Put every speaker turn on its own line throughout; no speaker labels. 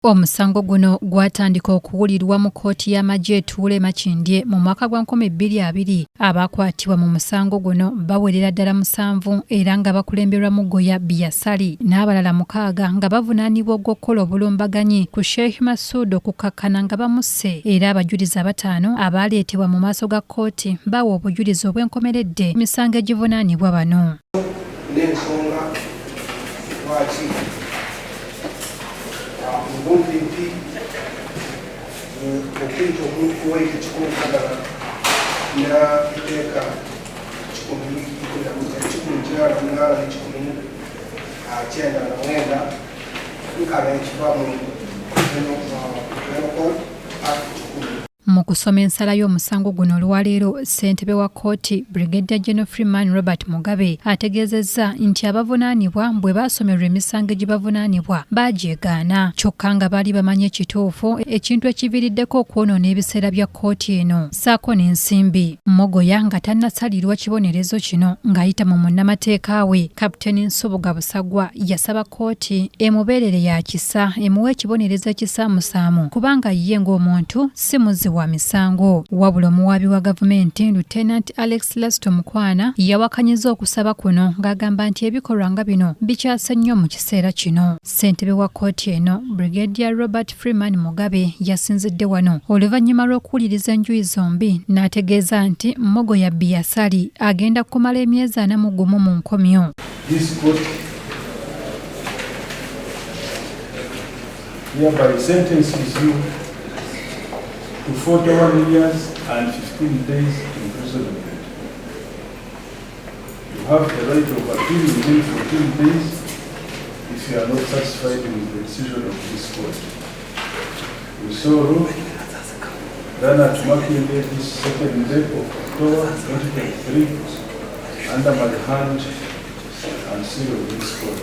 Omusango guno gwatandika okuwulirwa mu kkooti y'amagye etuula emakindye mu mwaka gwa 2020. Abakwatibwa mu musango guno bawerera ddala 7 era nga bakulemberwa Mugoya Biasali n'abalala 6 nga bavunaanibwa okukola oburumbaganyi ku Sheikh Masood okukakkana nga bamusse, era abajulizi 5 abaaleetebwa mu maaso ga kkooti bawa obujulizi obw'enkomeredde misango egivunaanibwa bano.
N'ensonga lwaki obumpimpi okuyita omuntu waite 1 n'eteeka 10 nkaba ekiva mu
Mu kusoma ensala y'omusango guno olwaleero, ssentebe wa kkooti Brigadier General Freeman Robert Mugabe ategeezezza nti abavunaanibwa bwe baasomerwa emisango egibavunaanibwa bagyegaana, kyokka nga baali bamanyi ekituufu ekintu ekiviiriddeko okwonoona ebiseera bya kkooti eno ssaako n'ensimbi. Mugoya nga tannasalirwa kibonerezo kino ng'ayita mu munnamateeka we Captain Nsubuga Busagwa yasaba kkooti emubeerere ya kisa, emuwe ekibonerezo ekisaamusaamu kubanga ye ng'omuntu si muzzi wa misango. Wabula omuwaabi wa gavumenti Lieutenant Alex Lasito Mukwana yawakanyiza okusaba kuno ng'agamba nti ebikolwa nga bino bikyase nnyo mu kiseera kino. Ssentebe wa kkooti eno Brigadier Robert Freeman Mugabe yasinzidde wano oluvannyuma lw'okuwuliriza enjuyi zombi n'ategeeza nti Mugoya Biasali agenda kumala emyezi 41 mu nkomyo.
To 41 years and 15 days imprisonment. You have the right of appeal within 14 days if you are not satisfied with the decision of this court. We saw done at Makindye this 2nd day of October 2023 under my hand and seal of this court.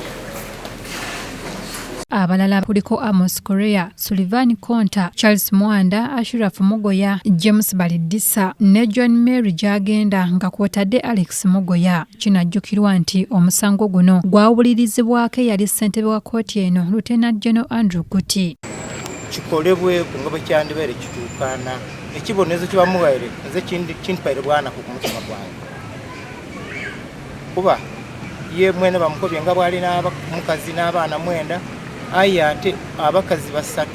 Abalala kuliko Amos Korea, Sullivan Konta, Charles Mwanda, Ashraf Mugoya, James Balidisa ne John Mary Jagenda nga kwotadde Alex Mugoya. Kinajjukirwa nti omusango guno gwawulirizibwako yali ssentebe wa kkooti eno Lieutenant General Andrew Kuti.
Kikolebwe ku nga bwekyandibeere kituukaana ekibonerezo kibamuwaire nze kintupaire bwana ku mutima gwange kuba ye mwene bamukobye nga bwali n'omukazi n'abaana 9 aya ate abakazi 3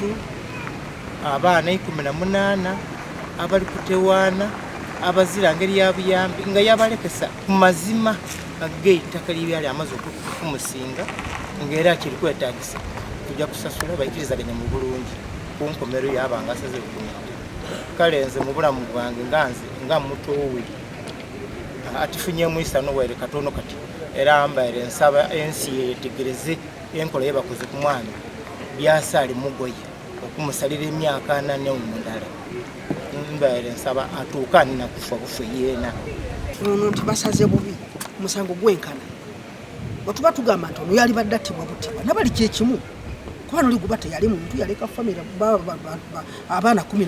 abaana 18 abali kutewaana abazira ngeri ya buyambi nga yabalekesa ku mazima ag'ettaka lyali amaze okumusinga ng'era kiri kwetaagisa kujja kusasula bayikirizaganya mu bulungi ku nkomero y'abanga asaze okunyanja. Kale nze mu bulamu bwange nga mutowe atifunyemu isano were katono kati era mbaire nsaba ensi yetegereze enkola yebakoze ku mwana Biasaali Mugoya okumusalira emyaka 4 omundala. Mbaire nsaba atuukane na kufa bufe yeena
ono nti basaze bubi musango gwenkana batuba tugamba nti ono yali baddatibwa butibwa nabali kyekimu kuba noli gubate yali muntu yaleka famire abaana 18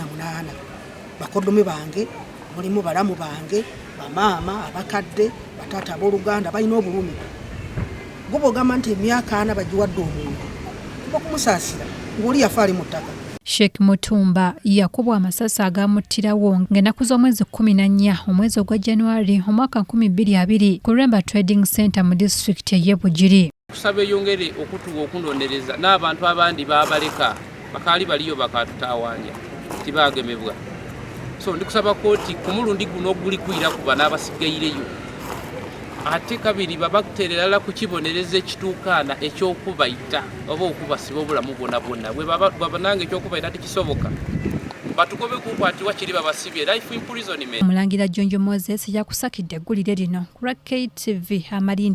bakodome bange mulimu balamu bange bamaama abakadde batata abooluganda balina obulumi gubogamba nti emyaka 4 bagiwadde omuntu kuba kumusaasira ng'oli yafa ali mu ttaka.
Sheikh Mutumba yakubwa amasasi agamuttirawo ng'ennaku z'omwezi 14 omwezi ogwa January omwaka 2020 ku Remba Trading Center mu district y'e Bujuri.
Kusaba eyongere okutuwa okundondereza n'abantu abandi babaleka bakaali baliyo bakatutaawanya tibagemebwa. So ndikusaba kkooti ku mulundi guno oguli kwira ku bano abasigaireyo ate kabiri babakuteerera ku kibonerezo ekituukaana ekyokubayita oba okubasiba obulamu bwonna bwonna bwe baba nange ekyokubayita tekisoboka batugobe kukwatibwa kiri babasibye life imprisonment.
Omulangira Jonjo Moses yakusakidde eggulire lino ku KTV Amalindi.